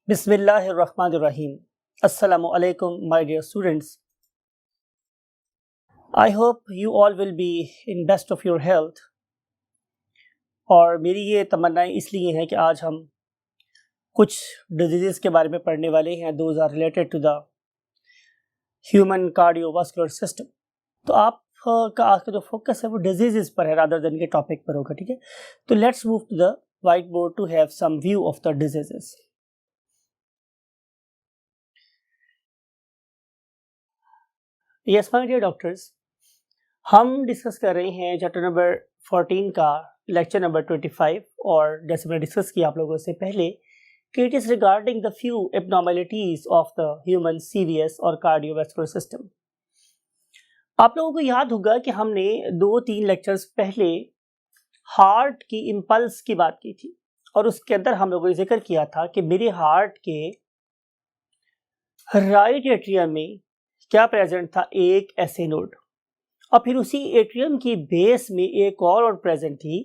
Bismillahirrahmanirrahim. Assalamu alaikum, my dear students. I hope you all will be in best of your health. और मेरी ये तमन्नाएं इसलिए हैं कि आज हम कुछ डिजीज़ के बारे में पढ़ने वाले हैं. Those are related to the human cardiovascular system. तो आप का आज का जो फोकस है वो डिजीज़ पर है रादर देन के टॉपिक पर होगा. ठीक है, तो let's move to the white board to have some view of the disease. Yes my dear doctors, हम डिस्कस कर रहे हैं चैप्टर नंबर 14 का लेक्चर नंबर 25. और जैसे मैंने डिस्कस किया आप लोगों से पहले कि it is regarding the few abnormalities of the human CVS और कार्डियोवैस्कुलर सिस्टम. आप लोगों को याद होगा कि हमने 2-3 लेक्चर्स पहले हार्ट की इम्पल्स की बात की थी और उसके अंदर हम लोगों ने जिक्र किया था कि मेरे हार्ट के राइट एट्रियम में क्या प्रेजेंट था, एक एसे नोड, और फिर उसी एट्रियम की बेस में एक और प्रेजेंट थी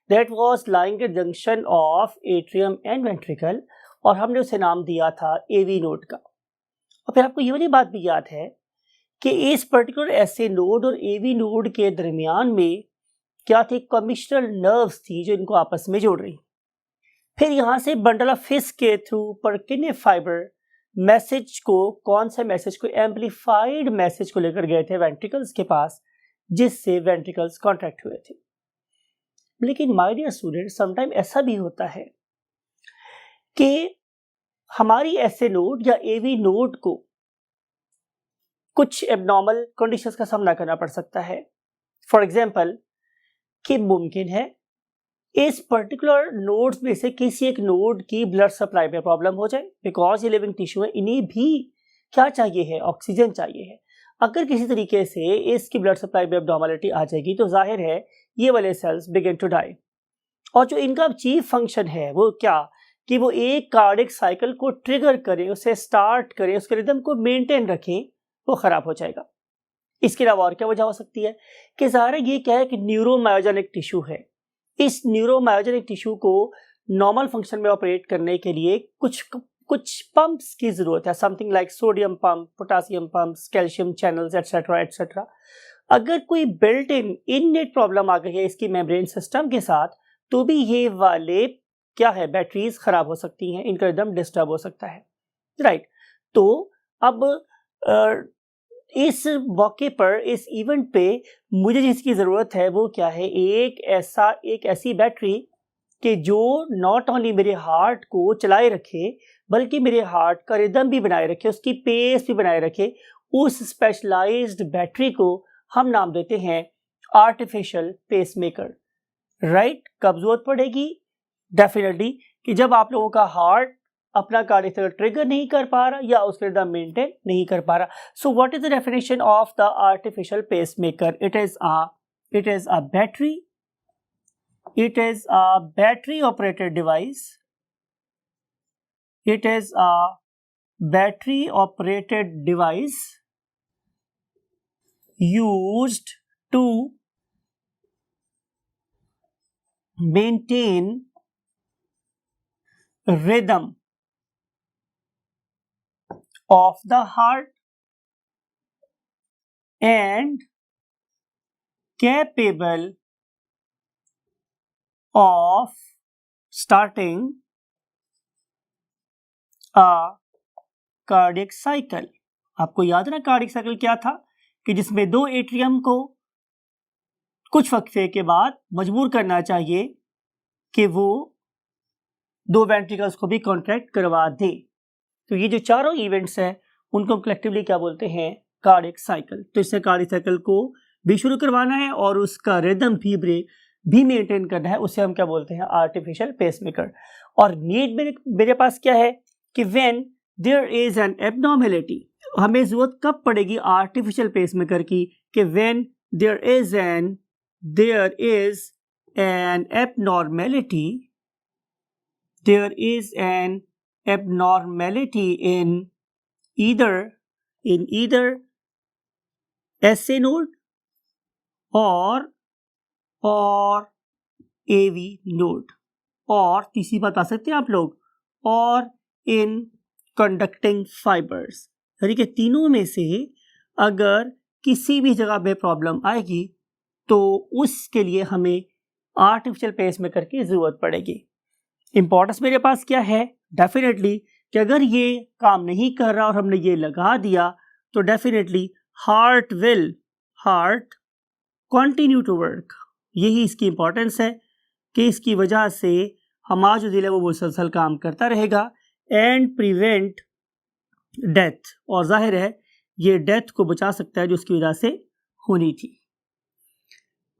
that was lying at junction of atrium and ventricle, और हमने उसे नाम दिया था एवी नोड का. और फिर आपको ये वाली बात भी याद है कि इस पर्टिकुलर एसे नोड और एवी नोड के दरमियान में क्या थी, कमिश्नल नर्व्स थी जो इनको आपस में जोड़ रही. फिर यहाँ से बंडल ऑफ फिस्क के थ्रू परकिने फाइबर मैसेज को, कौन से मैसेज को, एम्पलीफाइड मैसेज को लेकर गए थे वेंट्रिकल्स के पास, जिससे वेंट्रिकल्स कॉन्ट्रैक्ट हुए थे. लेकिन माय डियर स्टूडेंट, समटाइम ऐसा भी होता है कि हमारी एसे नोड या एवी नोड को कुछ एबनॉर्मल कंडीशंस का सामना करना पड़ सकता है. फॉर एग्जांपल कि मुमकिन है इस पर्टिकुलर नोड्स में से किसी एक नोड की ब्लड सप्लाई में प्रॉब्लम हो जाए, बिकॉज ये लिविंग टिश्यू है, इन्हें भी क्या चाहिए है, ऑक्सीजन चाहिए है. अगर किसी तरीके से इसकी ब्लड सप्लाई में एबनॉर्मलिटी आ जाएगी तो जाहिर है ये वाले सेल्स बिगिन टू डाई. और जो इनका चीफ फंक्शन है वो क्या, कि वो एक कार्डियक साइकिल को ट्रिगर करें, उसे स्टार्ट करें, उसके रिदम को मेंटेन रखें, वो खराब हो जाएगा. इसके अलावा और क्या वजह हो सकती है कि ज़ाहिर है ये क्या है कि न्यूरोमायोजेनिक टिश्यू है. इस न्यूरोमायोजेनिक टिश्यू को नॉर्मल फंक्शन में ऑपरेट करने के लिए कुछ पंप्स की जरूरत है, something like sodium pump, potassium pumps, calcium channels etcetera etcetera. अगर कोई बिल्ट इन इननेट प्रॉब्लम आ गई है इसकी मेम्ब्रेन सिस्टम के साथ, तो भी ये वाले क्या है, बैटरीज खराब हो सकती हैं, इनका रिदम डिस्टर्ब हो सकता है. राइट. तो अब इस मौके पर, इस इवेंट पे मुझे जिसकी ज़रूरत है वो क्या है, एक ऐसी बैटरी कि जो नॉट ओनली मेरे हार्ट को चलाए रखे बल्कि मेरे हार्ट का रिदम भी बनाए रखे, उसकी पेस भी बनाए रखे. उस स्पेशलाइज्ड बैटरी को हम नाम देते हैं आर्टिफिशियल पेसमेकर. राइट. कब जरूरत पड़ेगी, डेफिनेटली कि जब आप लोगों का हार्ट अपना कार्डियक ट्रिगर नहीं कर पा रहा या उसके रिदम मेंटेन नहीं कर पा रहा. So what is the definition of the artificial pacemaker? It is a battery. It is a battery operated device. It is a battery operated device used to maintain rhythm of the heart and capable of starting a cardiac cycle. आपको याद है ना cardiac cycle क्या था, कि जिसमें दो atrium को कुछ वक्फे के बाद मजबूर करना चाहिए कि वो दो वेंट्रिकल्स को भी कॉन्ट्रैक्ट करवा दे. तो ये जो चारों इवेंट्स हैं उनको कलेक्टिवली क्या बोलते हैं, कार्डियक साइकिल. तो इससे कार्डियक साइकिल को भी शुरू करवाना है और उसका रिदम भी मेंटेन करना है, उसे हम क्या बोलते हैं, आर्टिफिशियल पेसमेकर. और नीड मेरे पास क्या है कि when there is an abnormality, हमें जरूरत कब पड़ेगी आर्टिफिशियल पेसमेकर की, कि when there is an abnormality, there is an abnormality in either SA node or AV node. और तीसरी बात आ सकते हैं आप लोग, और इन कंडक्टिंग फाइबर्स, यानी कि तीनों में से अगर किसी भी जगह पे प्रॉब्लम आएगी तो उसके लिए हमें आर्टिफिशियल पेसमेकर की ज़रूरत पड़ेगी। इंपॉर्टेंस मेरे पास क्या है? डेफिनेटली कि अगर ये काम नहीं कर रहा और हमने ये लगा दिया तो definitely heart continue to work. यही इसकी इंपॉर्टेंस है कि इसकी वजह से हमारा जो दिल है वो मुसलसल काम करता रहेगा एंड प्रिवेंट डेथ, और जाहिर है ये डेथ को बचा सकता है जो उसकी वजह से होनी थी।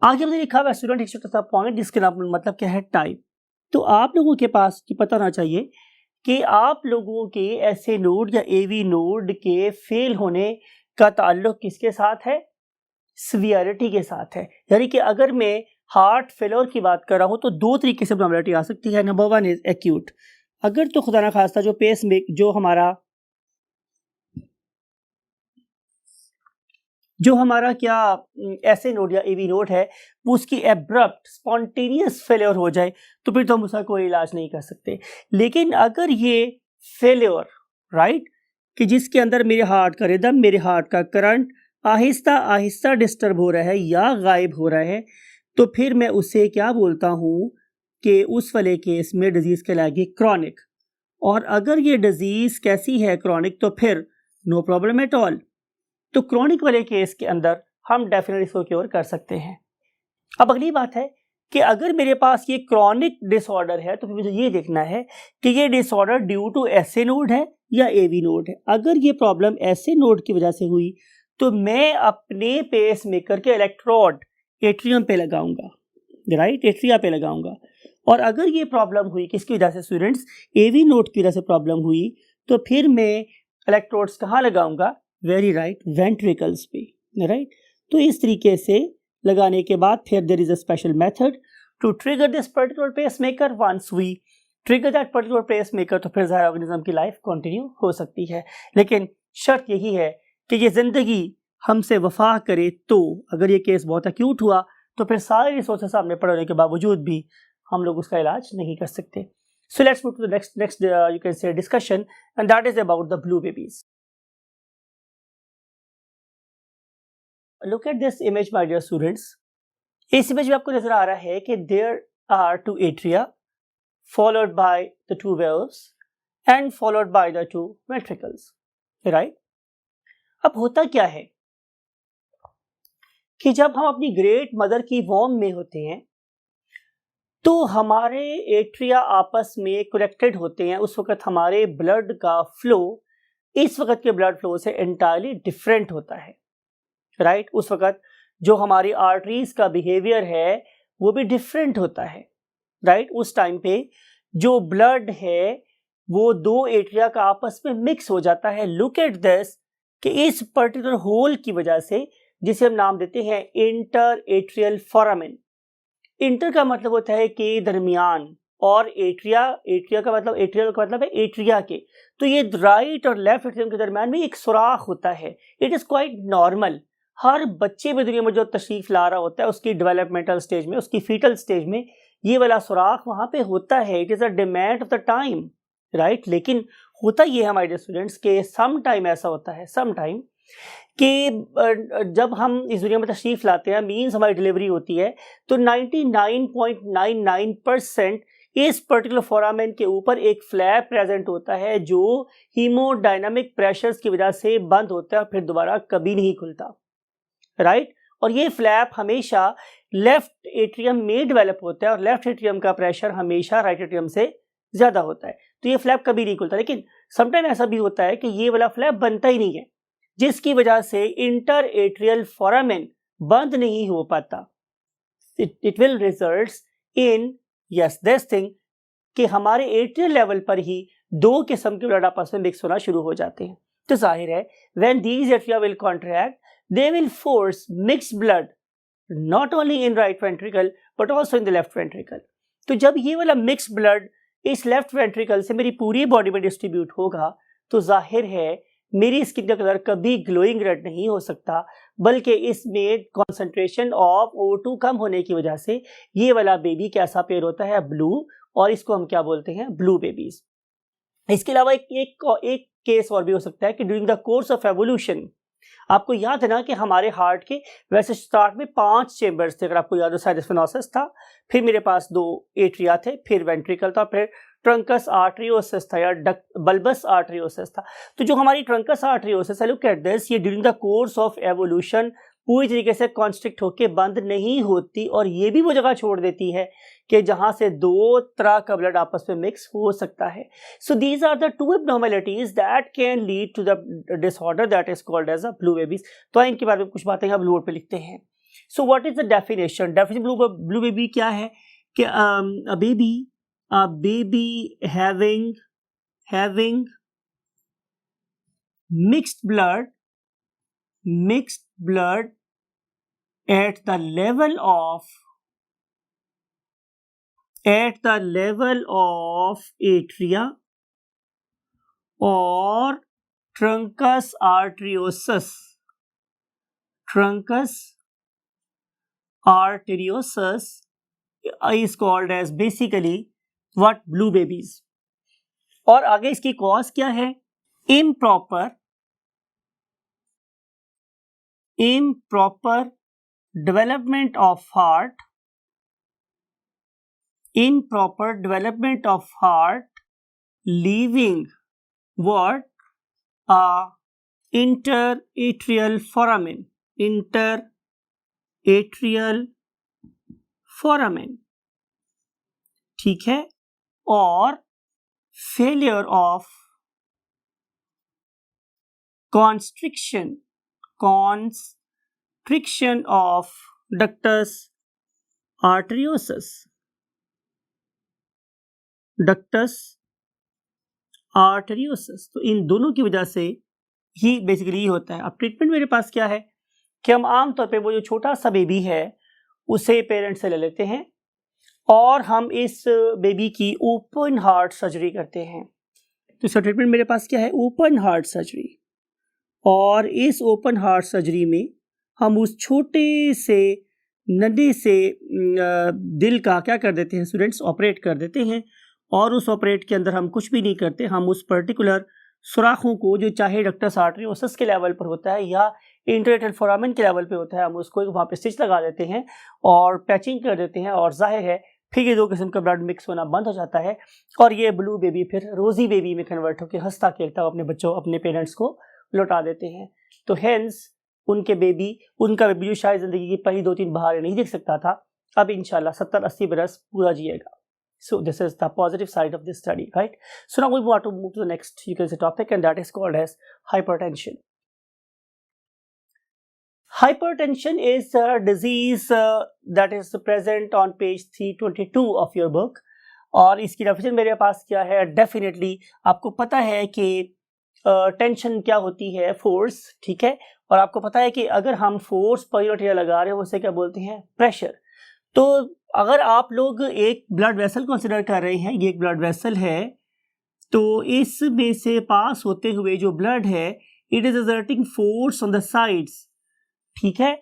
आगे हमने लिखा हुआ स्टूडेंट हिस्ट्री पॉइंट, जिसके नाम मतलब क्या है? टाइप। तो आप लोगों के पास पता होना चाहिए कि आप लोगों के ऐसे नोड या एवी नोड के फेल होने का ताल्लुक किसके साथ है? सीवियरिटी के साथ है। यानी कि अगर मैं हार्ट फेलियर की बात कर रहा हूं तो दो तरीके से प्रॉब्लमिटी आ सकती है। नंबर वन इज एक्यूट, अगर तो खुदा ना खास्ता जो हमारा क्या ऐसे नोड या एवी नोड है वो उसकी एब्रप्ट स्पॉन्टेनियस फेलियर हो जाए तो फिर तो हम उसका कोई इलाज नहीं कर सकते। लेकिन अगर ये फेलियर राइट कि जिसके अंदर मेरे हार्ट का रिदम, मेरे हार्ट का करंट आहिस्ता आहिस्ता डिस्टर्ब हो रहा है या गायब हो रहा है, तो फिर मैं उसे क्या बोलता हूँ कि उस वाले केस में डिजीज़ कहलाएगी क्रॉनिक। और अगर ये डिजीज़ कैसी है क्रॉनिक, तो फिर नो प्रॉब्लम एट ऑल। तो क्रॉनिक वाले केस के अंदर हम डेफिनेटली इसको क्योर कर सकते हैं। अब अगली बात है कि अगर मेरे पास ये क्रॉनिक डिसऑर्डर है तो फिर मुझे ये देखना है कि ये disorder due to SA node है या एवी नोड है। अगर ये प्रॉब्लम एसए नोड की वजह से हुई तो मैं अपने पेस मेकर के इलेक्ट्रोड एट्रियम पे लगाऊंगा, राइट, एट्रिया पे लगाऊंगा। और अगर ये प्रॉब्लम हुई किसकी वजह से स्टूडेंट्स? एवी नोड की वजह से प्रॉब्लम हुई, तो फिर मैं इलेक्ट्रोड्स कहाँ लगाऊंगा? वेरी राइट, वेंट्रिकल्स पे, राइट। तो इस तरीके से लगाने के बाद फिर there is a special method to trigger this particular pacemaker. Once we trigger that particular pacemaker तो फिर ज़ाहिर ऑर्गेनिज्म की लाइफ कंटिन्यू हो सकती है। लेकिन शर्त यही है कि ये ज़िंदगी हमसे वफा करे। तो अगर ये केस बहुत एक्यूट हुआ तो फिर सारे रिसोर्सेज सामने पड़ने के बावजूद भी हम लोग उसका इलाज नहीं कर सकते। So let's move to the next you can say discussion, and that is about the blue babies. Look at this image my dear students. इस इमेज में आपको नजर आ रहा है कि there are two atria followed by the two valves and followed by the two ventricles, right? अब होता क्या है कि जब हम अपनी ग्रेट मदर की वॉर्म में होते हैं तो हमारे एट्रिया आपस में कनेक्टेड होते हैं। उस वक्त हमारे ब्लड का फ्लो इस वक्त के ब्लड फ्लो से एंटायरली डिफरेंट होता है, राइट। उस वक्त जो हमारी आर्टरीज का बिहेवियर है वो भी डिफरेंट होता है, राइट। उस टाइम पे जो ब्लड है वो दो एट्रिया का आपस में मिक्स हो जाता है। लुक एट दिस कि इस पर्टिकुलर होल की वजह से, जिसे हम नाम देते हैं इंटर एट्रियल फोरामेन। इंटर का मतलब होता है कि दरमियान, और एट्रिया का मतलब, एट्रियल का मतलब है एट्रिया के। तो ये राइट और लेफ्ट एट्रियम के दरमियान में एक सुराख होता है। It is quite normal. हर बच्चे भी दुनिया में जो तशरीफ ला रहा होता है उसकी डेवलपमेंटल स्टेज में, उसकी फीटल स्टेज में ये वाला सुराख वहां पे होता है। It is a demand of the time, right. लेकिन होता ये है हमारे स्टूडेंट्स के सम टाइम ऐसा होता है, सम टाइम कि जब हम इस दुनिया में तशरीफ लाते हैं, मीन्स हमारी डिलीवरी होती है, तो 99.99% इस पर्टिकुलर फोरामेन के ऊपर एक फ्लैप प्रेजेंट होता है जो हीमोडायनामिक प्रेशर्स की वजह से बंद होता है और फिर दोबारा कभी नहीं खुलता, राइट। और ये फ्लैप हमेशा लेफ्ट एट्रियम में डेवलप होता है और लेफ्ट एट्रियम का प्रेशर हमेशा राइट एट्रियम से ज्यादा होता है, तो ये फ्लैप कभी नहीं खुलता। लेकिन समटाइम ऐसा भी होता है कि ये वाला फ्लैप बनता ही नहीं है, जिसकी वजह से इंटर एट्रियल फोरामेन बंद नहीं हो पाता। It will result in yes this thing कि हमारे एट्रियल लेवल पर ही दो किस्म के ब्लड आपस में मिक्स होना शुरू हो जाते हैं। तो जाहिर है when these atria will contract they will force mixed blood not only in right ventricle but also in the left ventricle। तो जब ये वाला मिक्स ब्लड इस लेफ्ट वेंट्रिकल से मेरी पूरी बॉडी में डिस्ट्रीब्यूट होगा तो जाहिर है मेरी स्किन का कलर कभी ग्लोइंग रेड नहीं हो सकता, बल्कि इसमें कॉन्सेंट्रेशन ऑफ O2 कम होने की वजह से ये वाला बेबी कैसा पेयर होता है? ब्लू। और इसको हम क्या बोलते हैं? ब्लू बेबीज, इसके अलावा एक केस और भी हो सकता है कि during the course of evolution, आपको याद है ना कि हमारे हार्ट के वैसे स्टार्ट में 5 चेंबर्स थे, अगर आपको याद हो, साइनस वेनोसस था, फिर मेरे पास 2 एट्रिया थे, फिर वेंट्रिकल था, फिर ट्रंकस आर्टरियोसिस था या बल्बस आर्टरियोसिस था। तो जो हमारी ट्रंकस आर्टरियोसिस है, लुक एट दिस, ये during the course of evolution पूरी तरीके से कॉन्स्ट्रिक्ट होकर बंद नहीं होती और ये भी वो जगह छोड़ देती है कि जहां से 2 तरह का ब्लड आपस में मिक्स हो सकता है। So these are the 2 abnormalities that can lead to the disorder that is called as a blue babies. तो इनके बारे में कुछ बातें हम बोर्ड पे लिखते हैं। So what is the definition blue baby क्या है कि a baby having mixed blood at the level of atria or truncus arteriosus is called as basically what blue babies। और आगे इसकी कॉज क्या है? improper development of heart, leaving what? Interatrial foramen, ठीक है, और failure of constriction of ductus arteriosus, तो इन दोनों की वजह से ही बेसिकली होता है। अब ट्रीटमेंट मेरे पास क्या है कि हम आमतौर पे वो जो छोटा सा बेबी है उसे पेरेंट्स से ले लेते हैं और हम इस बेबी की ओपन हार्ट सर्जरी करते हैं। तो इसका ट्रीटमेंट मेरे पास क्या है? Open heart surgery. और इस ओपन हार्ट सर्जरी में हम उस छोटे से नन्हे से दिल का क्या कर देते हैं स्टूडेंट्स? ऑपरेट कर देते हैं। और उस ऑपरेट के अंदर हम कुछ भी नहीं करते, हम उस पर्टिकुलर सुराखों को जो चाहे डक्टस आर्टरियोसिस के लेवल पर होता है या इंटरएट्रियल फोरामेन के लेवल पे होता है, हम उसको वहाँ पे स्टिच लगा देते हैं और पैचिंग कर देते हैं और जाहिर है फिर ये 2 किस्म का ब्लड मिक्स होना बंद हो जाता है और ये ब्लू बेबी फिर रोजी बेबी में कन्वर्ट होकर हंसता खेलता अपने पेरेंट्स को लौटा देते हैं। तो हेंस उनका बेबी जो शायद जिंदगी की पहली 2-3 बहारें नहीं देख सकता था, अब इंशाल्लाह 70-80 बरस पूरा जिएगा। So this is the positive side of this study, right? So now we want to move to the next, you can say, topic, and that is called as hypertension. Hypertension is a disease that is present on page 322 of your book. और इसकी definition मेरे पास क्या है? Definitely आपको पता है कि tension क्या होती है? फोर्स, ठीक है। और आपको पता है कि अगर हम फोर्स पर यूनिट लगा रहे हैं उसे क्या बोलते हैं? प्रेशर। तो अगर आप लोग एक ब्लड वेसल कंसिडर कर रहे हैं, ये एक ब्लड वेसल है, तो इसमें से पास होते हुए जो ब्लड है it is exerting force on the sides, ठीक है।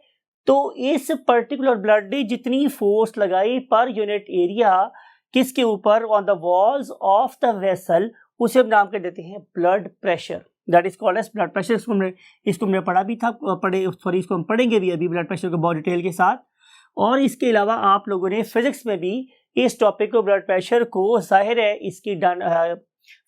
तो इस पर्टिकुलर ब्लड ने जितनी फोर्स लगाई पर यूनिट एरिया किसके ऊपर? On the walls of the vessel, उसे हम नाम कर देते हैं blood pressure. That is called as blood pressure. इसको हमने पढ़ा भी था, इसको हम पढ़ेंगे भी अभी ब्लड प्रेशर को बहुत डिटेल के साथ। और इसके अलावा आप लोगों ने फिजिक्स में भी इस टॉपिक को, ब्लड प्रेशर को, जाहिर है इसकी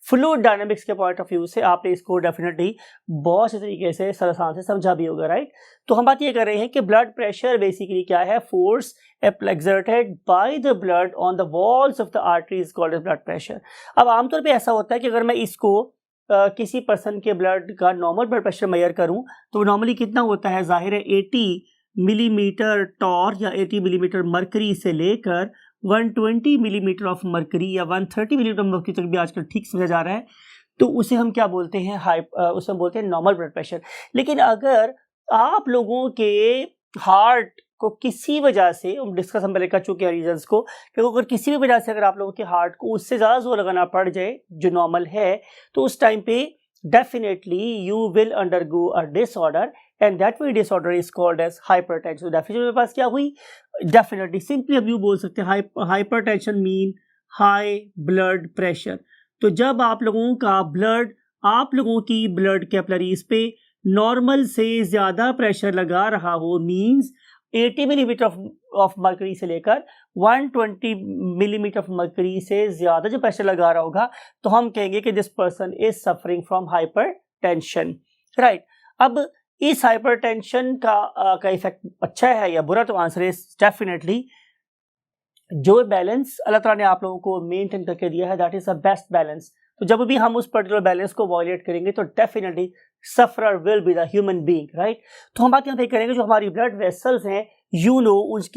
फ्लूइड डायनामिक्स के पॉइंट ऑफ व्यू से आपने इसको डेफिनेटली बहुत से तरीके से सरसान से समझा भी होगा, राइट। तो हम बात ये कर रहे हैं कि ब्लड प्रेशर बेसिकली क्या है? Force exerted by the blood on the walls of the arteries called as blood pressure. अब आमतौर पे ऐसा होता है कि अगर मैं इसको किसी पर्सन के ब्लड का नॉर्मल ब्लड प्रेशर मेजर करूं तो नॉर्मली कितना होता है? जाहिर है 80 मिलीमीटर टॉर या 80 मिलीमीटर मरकरी से लेकर 120 मिलीमीटर ऑफ मरकरी या 130 मिलीमीटर मरकरी तक भी आजकल ठीक समझा जा रहा है। तो उसे हम क्या बोलते हैं? उसे हम बोलते हैं नॉर्मल ब्लड प्रेशर। लेकिन अगर आप लोगों के हार्ट को किसी वजह से, डिस्कस हम पहले कर चुके हैं रीजंस को, कि अगर किसी भी वजह से अगर आप लोगों के हार्ट को उससे ज़्यादा जोर लगाना पड़ जाए जो नॉर्मल है, तो उस टाइम पे definitely you will undergo a disorder and that very disorder is called as hypertension। तो डेफिनेशन मेरे पास क्या हुई? डेफिनेटली सिंपली अब यू बोल सकते हैं hypertension mean high blood pressure. तो जब आप लोगों की ब्लड कैपिलरीज पे नॉर्मल से ज्यादा प्रेशर लगा रहा हो, मींस 80 मिलीमीटर ऑफ मर्करी से लेकर 120 मिलीमीटर ऑफ मर्करी से ज्यादा जो प्रेशर लगा रहा होगा, तो हम कहेंगे कि this person is suffering from hypertension, right. अब इस हाइपरटेंशन का इफेक्ट अच्छा है या बुरा, तो आंसर इज डेफिनेटली जो बैलेंस अल्लाह ताला ने आप लोगों को मेंटेन करके दिया है, that is the best balance. तो जब भी हम उस पर्टिकुलर बैलेंस को वायलेट करेंगे तो definitely sufferer will be the human being, right. तो हम बात यहाँ पे करेंगे जो हमारी ब्लड वेसल्स हैं,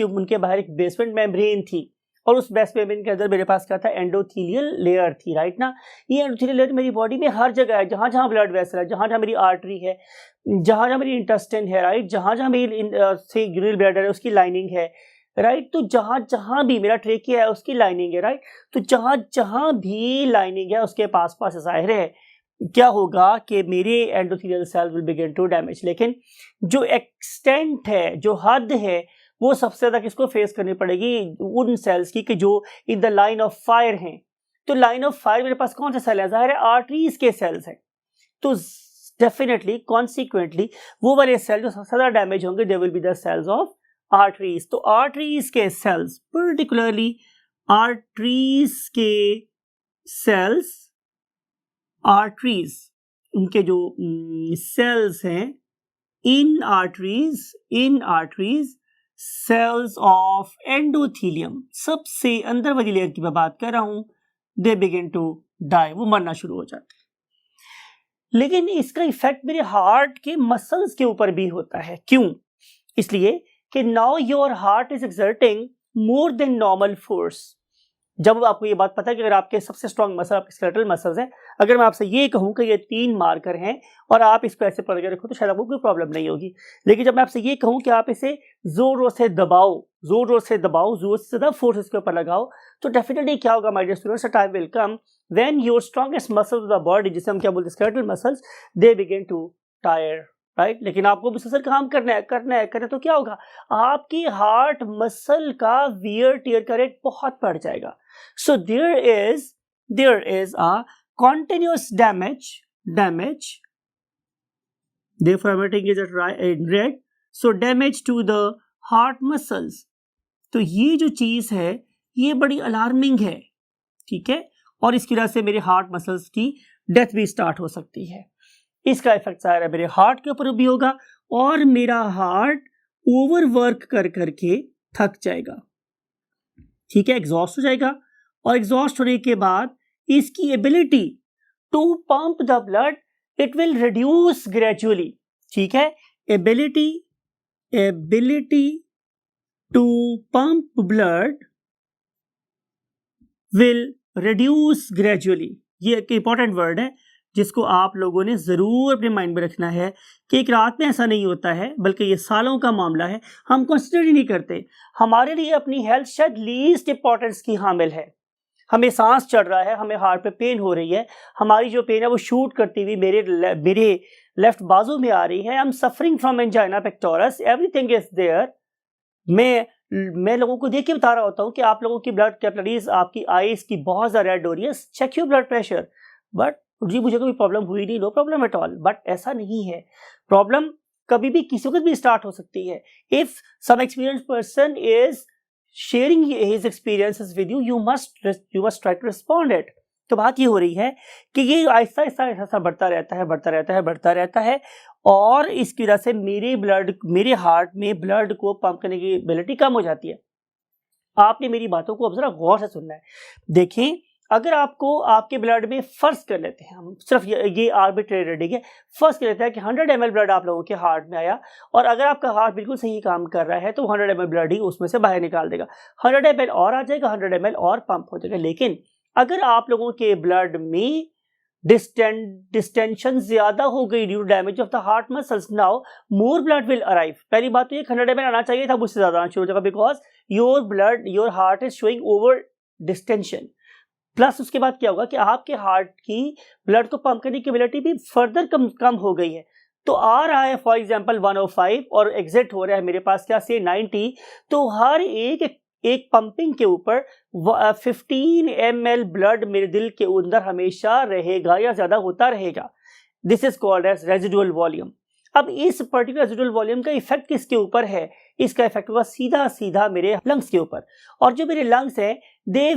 उनके बाहर एक बेसमेंट मेम्ब्रेन थी, और उस बेस मेम्ब्रेन के अंदर मेरे पास क्या था, एंडोथेलियल लेयर थी, राइट ना। ये एंडोथेलियल लेयर मेरी बॉडी में हर जगह है, जहाँ जहाँ ब्लड वेसल है, जहाँ जहाँ मेरी आर्टरी है, जहाँ जहाँ मेरी इंटेस्टाइन है, राइट, जहाँ जहाँ मेरी यूरिनरी ब्लैडर है उसकी लाइनिंग है, राइट। तो जहाँ जहाँ भी मेरा ट्रेकिया है उसकी लाइनिंग है, राइट। तो जहाँ जहाँ भी लाइनिंग है उसके पास पास जाहिर है क्या होगा कि मेरे endothelial cell will begin to damage. लेकिन जो एक्सटेंट है, जो हद है, वो सबसे ज्यादा किसको फेस करनी पड़ेगी, उन सेल्स की कि जो in the line of fire हैं। तो लाइन ऑफ फायर मेरे पास कौन सा सेल है, जाहिर है आर्टरीज के सेल्स हैं। तो डेफिनेटली कॉन्सिक्वेंटली वो वाले सेल जो सबसे ज्यादा डैमेज होंगे, they will be the cells of arteries. तो आर्टरीज के सेल्स, पर्टिकुलरली आर्टरीज के सेल्स, आर्टरीज उनके जो सेल्स हैं, in arteries cells of endothelium, सबसे अंदर वाली लेयर की मैं बात कर रहा हूं, दे बिगिन टू डाई, वो मरना शुरू हो जाते हैं। लेकिन इसका इफेक्ट मेरे हार्ट के मसल्स के ऊपर भी होता है। क्यों? इसलिए कि now your heart is exerting more than normal force. जब आपको ये बात पता है कि अगर आपके सबसे स्ट्रॉन्ग मसल आपके स्केलेटल मसल्स हैं, अगर मैं आपसे ये कहूं कि ये 3 मार्कर हैं और आप इसको ऐसे पकड़ के रखो, तो शायद आपको कोई प्रॉब्लम नहीं होगी। लेकिन जब मैं आपसे ये कहूं कि आप इसे जोर से दबाओ, जोर से ज्यादा फोर्स इसके ऊपर लगाओ, तो डेफिनेटली क्या होगा my dear students, time will come when your strongest muscles of the body, जिसे हम क्या बोलते हैं skeletal muscles, they begin to tire, right. लेकिन आपको मुसलसल काम करना है, तो क्या होगा, आपकी हार्ट मसल का वियर टियर का रेट बहुत बढ़ जाएगा। So there is a continuous damage, therefore I'm writing it in red, so damage to the heart muscles। तो ये जो चीज है ये बड़ी अलार्मिंग है, ठीक है, और इसकी वजह से मेरे हार्ट मसल्स की डेथ भी स्टार्ट हो सकती है। इसका इफेक्ट सारा मेरे हार्ट के ऊपर भी होगा और मेरा हार्ट ओवरवर्क कर करके थक जाएगा, ठीक है, एग्जॉस्ट हो जाएगा, और एग्जॉस्ट होने के बाद इसकी ability to pump the blood it will reduce gradually, ठीक है, ability to pump blood will reduce gradually. ये एक इंपॉर्टेंट वर्ड है जिसको आप लोगों ने जरूर अपने माइंड में रखना है कि एक रात में ऐसा नहीं होता है, बल्कि ये सालों का मामला है, हम कंसिडर ही नहीं करते। हमारे लिए अपनी हेल्थ शायद लीस्ट इंपॉर्टेंस की हामिल है। हमें सांस चढ़ रहा है, हमें हार्ट पे पेन हो रही है, हमारी जो पेन है वो शूट करती हुई मेरे लेफ्ट बाजू में आ रही है, I am suffering from angina pectoris, everything is there. मैं लोगों को देख के बता रहा होता हूँ कि आप लोगों की ब्लड कैपिलरीज, आपकी आईज की बहुत ज्यादा रेड हो रही है, check your blood pressure, but ji मुझे कोई प्रॉब्लम हुई नहीं, no problem at all. But ऐसा नहीं है, प्रॉब्लम कभी भी किसी को भी स्टार्ट हो सकती है। If some experienced person is sharing his experiences with you, you must try to respond it। तो बात ये हो रही है कि ये आहिस्ता आहिस्ता बढ़ता रहता है और इसकी वजह से मेरे हार्ट में ब्लड को पंप करने की एबिलिटी कम हो जाती है। आपने मेरी बातों को अब जरा गौर से सुनना है। देखें, अगर आपको आपके ब्लड में फर्ज कर लेते हैं, हम सिर्फ ये आर्बिट्रेरी रीडिंग है, फर्ज कर लेते हैं कि 100 ml ब्लड आप लोगों के हार्ट में आया, और अगर आपका हार्ट बिल्कुल सही काम कर रहा है तो 100 ml ब्लड ही उसमें से बाहर निकाल देगा, 100 ml और आ जाएगा, 100 ml और पंप हो जाएगा। लेकिन अगर आप लोगों के ब्लड में डिस्टेंशन ज्यादा हो गई due damage of the heart muscles, now more blood will arrive. पहली बात तो ये 100 ml आना चाहिए था, मुझसे ज्यादा आना शुरू हो जाएगा, because your heart is showing over distension. Plus उसके बाद क्या होगा कि आपके हार्ट की ब्लड को पंप करने की एबिलिटी भी फर्दर कम हो गई है। तो आ रहा है फॉर एग्जांपल 105 और एग्जिट हो रहा है मेरे पास क्या से 90, तो हर एक पंपिंग के ऊपर 15 ml ब्लड मेरे दिल के अंदर हमेशा रहेगा या ज्यादा होता रहेगा। This is called as residual volume. अब इस पर्टिकुलर रेजिडुअल वॉल्यूम का इफेक्ट किसके ऊपर है? इसका इफेक्ट होगा सीधा सीधा मेरे लंग्स के ऊपर, और जो मेरे लंग्स हैं they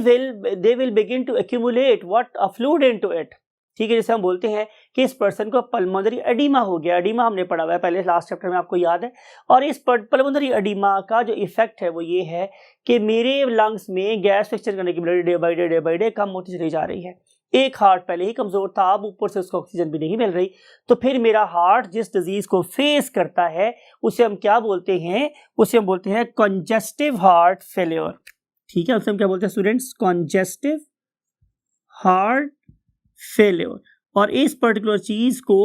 will begin to accumulate what a fluid into it. ठीक है, जैसे हम बोलते हैं कि इस पर्सन को पल्मोनरी एडिमा हो गया। एडिमा हमने पढ़ा हुआ है पहले लास्ट चैप्टर में, आपको याद है। और इस पल्मोनरी एडिमा का जो इफेक्ट है वो ये है कि मेरे लंग्स में गैस एक्सचेंज करने की ability डे बाई डे कम होती चली जा रही है। एक हार्ट पहले ही कमजोर था, अब ऊपर से उसको ऑक्सीजन भी नहीं मिल रही, तो फिर मेरा हार्ट जिस डिजीज को फेस करता है उसे हम क्या बोलते हैं? उसे हम बोलते हैं कंजेस्टिव हार्ट फेलियर। ठीक है, उसे हम क्या बोलते हैं स्टूडेंट्स? Congestive heart failure. और इस पर्टिकुलर चीज को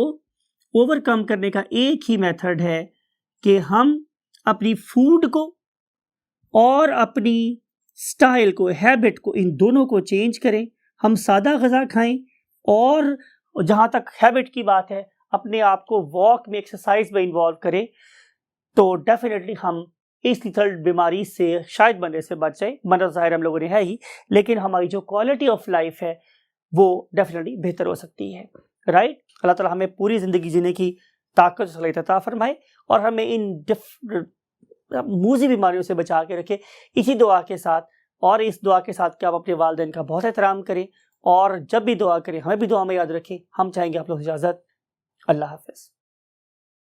ओवरकम करने का एक ही मेथड है कि हम अपनी फूड को और अपनी स्टाइल को, हैबिट को, इन दोनों को चेंज करें। हम सादा ग़िज़ा खाएं, और जहाँ तक हैबिट की बात है अपने आप को वॉक में, एक्सरसाइज में इन्वॉल्व करें, तो डेफिनेटली हम इस लिथल बीमारी से शायद बनने से बच जाए। मरना ज़ाहिर हम लोगों ने है ही, लेकिन हमारी जो क्वालिटी ऑफ लाइफ है वो डेफिनेटली बेहतर हो सकती है। राइट? अल्लाह ताला हमें पूरी ज़िंदगी जीने की ताकत सलाहियत अता फरमाए और हमें इन मूज़ी बीमारियों से बचा के रखे, इसी दुआ के साथ। और इस दुआ के साथ कि आप अपने वालिदैन का बहुत एहतराम करें, और जब भी दुआ करें हमें भी दुआ में याद रखें। हम चाहेंगे आप लोग इजाज़त। अल्लाह हाफ़िज़।